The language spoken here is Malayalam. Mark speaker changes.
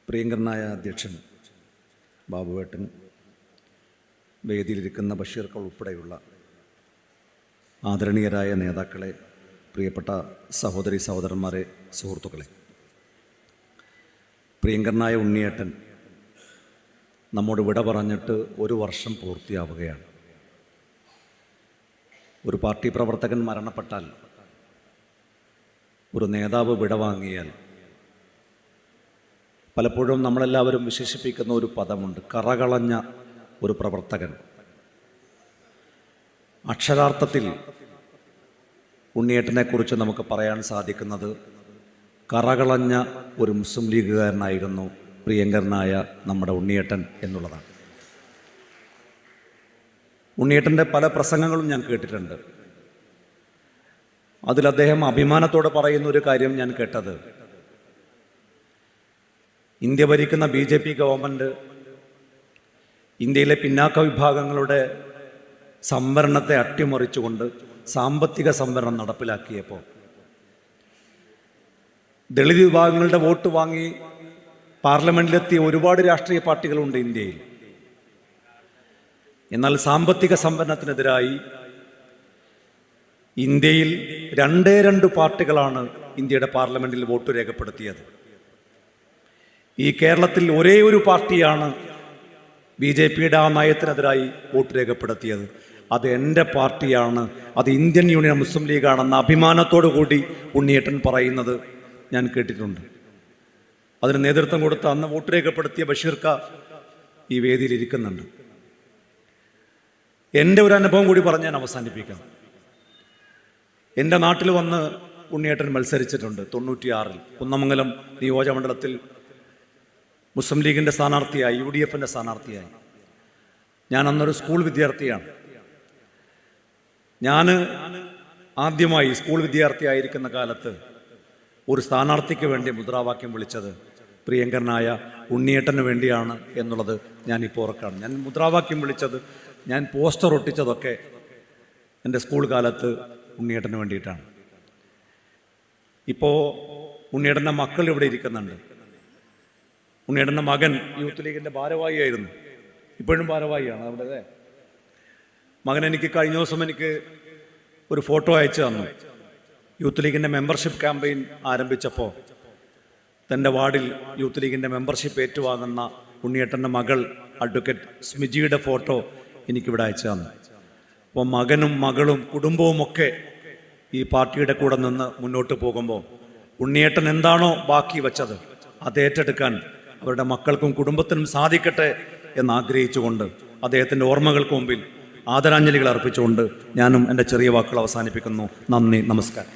Speaker 1: പ്രിയങ്കരനായ അധ്യക്ഷൻ ബാബുവേട്ടൻ, വേദിയിലിരിക്കുന്ന ബഷീർക്കൾ ഉൾപ്പെടെയുള്ള ആദരണീയരായ നേതാക്കളെ, പ്രിയപ്പെട്ട സഹോദരി സഹോദരന്മാരെ, സുഹൃത്തുക്കളെ, പ്രിയങ്കരനായ ഉണ്ണിയേട്ടൻ നമ്മോട് വിട പറഞ്ഞിട്ട് 1 വർഷം പൂർത്തിയാവുകയാണ്. ഒരു പാർട്ടി പ്രവർത്തകൻ മരണപ്പെട്ടാൽ, ഒരു നേതാവ് വിടവാങ്ങിയാൽ പലപ്പോഴും നമ്മളെല്ലാവരും വിശേഷിപ്പിക്കുന്ന ഒരു പദമുണ്ട്: കറകളഞ്ഞ ഒരു പ്രവർത്തകൻ. അക്ഷരാർത്ഥത്തിൽ ഉണ്ണിയേട്ടനെക്കുറിച്ച് നമുക്ക് പറയാൻ സാധിക്കുന്നത് കറകളഞ്ഞ ഒരു മുസ്ലിം ലീഗുകാരനായിരുന്നു പ്രിയങ്കരനായ നമ്മുടെ ഉണ്ണിയേട്ടൻ എന്നുള്ളതാണ്. ഉണ്ണിയേട്ടൻ്റെ പല പ്രസംഗങ്ങളും ഞാൻ കേട്ടിട്ടുണ്ട്. അതിൽ അദ്ദേഹം അഭിമാനത്തോടെ പറയുന്ന ഒരു കാര്യം ഞാൻ കേട്ടത്, ഇന്ത്യ ഭരിക്കുന്ന BJP ഗവൺമെൻറ് ഇന്ത്യയിലെ പിന്നാക്ക വിഭാഗങ്ങളുടെ സംവരണത്തെ അട്ടിമറിച്ചുകൊണ്ട് സാമ്പത്തിക സംവരണം നടപ്പിലാക്കിയപ്പോൾ ദളിത് വിഭാഗങ്ങളുടെ വോട്ട് വാങ്ങി പാർലമെൻറ്റിലെത്തിയ ഒരുപാട് രാഷ്ട്രീയ പാർട്ടികളുണ്ട് ഇന്ത്യയിൽ. എന്നാൽ സാമ്പത്തിക സംവരണത്തിനെതിരായി ഇന്ത്യയിൽ 2 പാർട്ടികളാണ് ഇന്ത്യയുടെ പാർലമെൻറ്റിൽ വോട്ട് രേഖപ്പെടുത്തിയത്. ഈ കേരളത്തിൽ ഒരേ ഒരു പാർട്ടിയാണ് BJPയുടെ ആ നയത്തിനെതിരായി വോട്ട് രേഖപ്പെടുത്തിയത്. അത് എൻ്റെ പാർട്ടിയാണ്, അത് ഇന്ത്യൻ യൂണിയൻ മുസ്ലിം ലീഗാണെന്ന അഭിമാനത്തോടു കൂടി ഉണ്ണിയേട്ടൻ പറയുന്നത് ഞാൻ കേട്ടിട്ടുണ്ട്. അതിന് നേതൃത്വം കൊടുത്ത, അന്ന് വോട്ട് രേഖപ്പെടുത്തിയ ബഷീർക്ക ഈ വേദിയിൽ ഇരിക്കുന്നുണ്ട്. എൻ്റെ ഒരു അനുഭവം കൂടി പറഞ്ഞ് ഞാൻ അവസാനിപ്പിക്കാം. എൻ്റെ നാട്ടിൽ വന്ന് ഉണ്ണിയേട്ടൻ മത്സരിച്ചിട്ടുണ്ട് 96-ൽ കുന്നമംഗലം നിയോജകമണ്ഡലത്തിൽ മുസ്ലിം ലീഗിൻ്റെ സ്ഥാനാർത്ഥിയായി, UDFൻ്റെ സ്ഥാനാർത്ഥിയായി. ഞാൻ അന്നൊരു സ്കൂൾ വിദ്യാർത്ഥിയാണ്. ഞാൻ ആദ്യമായി സ്കൂൾ വിദ്യാർത്ഥിയായിരിക്കുന്ന കാലത്ത് ഒരു സ്ഥാനാർത്ഥിക്ക് വേണ്ടി മുദ്രാവാക്യം വിളിച്ചത് പ്രിയങ്കരനായ ഉണ്ണിയേട്ടന് വേണ്ടിയാണ് എന്നുള്ളത് ഞാനിപ്പോൾ ഓർക്കാണ്. ഞാൻ മുദ്രാവാക്യം വിളിച്ചത്, ഞാൻ പോസ്റ്റർ ഒട്ടിച്ചതൊക്കെ എൻ്റെ സ്കൂൾ കാലത്ത് ഉണ്ണിയേട്ടന് വേണ്ടിയിട്ടാണ്. ഇപ്പോൾ ഉണ്ണിയേട്ടൻ്റെ മക്കൾ ഇവിടെ ഇരിക്കുന്നുണ്ട്. ഉണ്ണിയേട്ടൻ്റെ മകൻ യൂത്ത് ലീഗിൻ്റെ ഭാരവാഹിയായിരുന്നു, ഇപ്പോഴും ഭാരവാഹിയാണ് അവിടെ. മകൻ എനിക്ക് കഴിഞ്ഞ ദിവസം ഒരു ഫോട്ടോ അയച്ചു തന്നു. യൂത്ത് ലീഗിൻ്റെ മെമ്പർഷിപ്പ് ക്യാമ്പയിൻ ആരംഭിച്ചപ്പോൾ തൻ്റെ വാർഡിൽ യൂത്ത് ലീഗിൻ്റെ മെമ്പർഷിപ്പ് ഏറ്റുവാങ്ങുന്ന ഉണ്ണിയേട്ടൻ്റെ മകൾ അഡ്വക്കേറ്റ് സ്മിജിയുടെ ഫോട്ടോ എനിക്കിവിടെ അയച്ചു തന്നു. അപ്പോൾ മകനും മകളും കുടുംബവുമൊക്കെ ഈ പാർട്ടിയുടെ കൂടെ നിന്ന് മുന്നോട്ട് പോകുമ്പോൾ ഉണ്ണിയേട്ടൻ എന്താണോ ബാക്കി വച്ചത് അത് ഏറ്റെടുക്കാൻ അവരുടെ മക്കൾക്കും കുടുംബത്തിനും സാധിക്കട്ടെ എന്നാഗ്രഹിച്ചുകൊണ്ട് അദ്ദേഹത്തിൻ്റെ ഓർമ്മകൾക്ക് മുമ്പിൽ ആദരാഞ്ജലികൾ അർപ്പിച്ചുകൊണ്ട് ഞാനും എൻ്റെ ചെറിയ വാക്കുകൾ അവസാനിപ്പിക്കുന്നു. നന്ദി, നമസ്കാരം.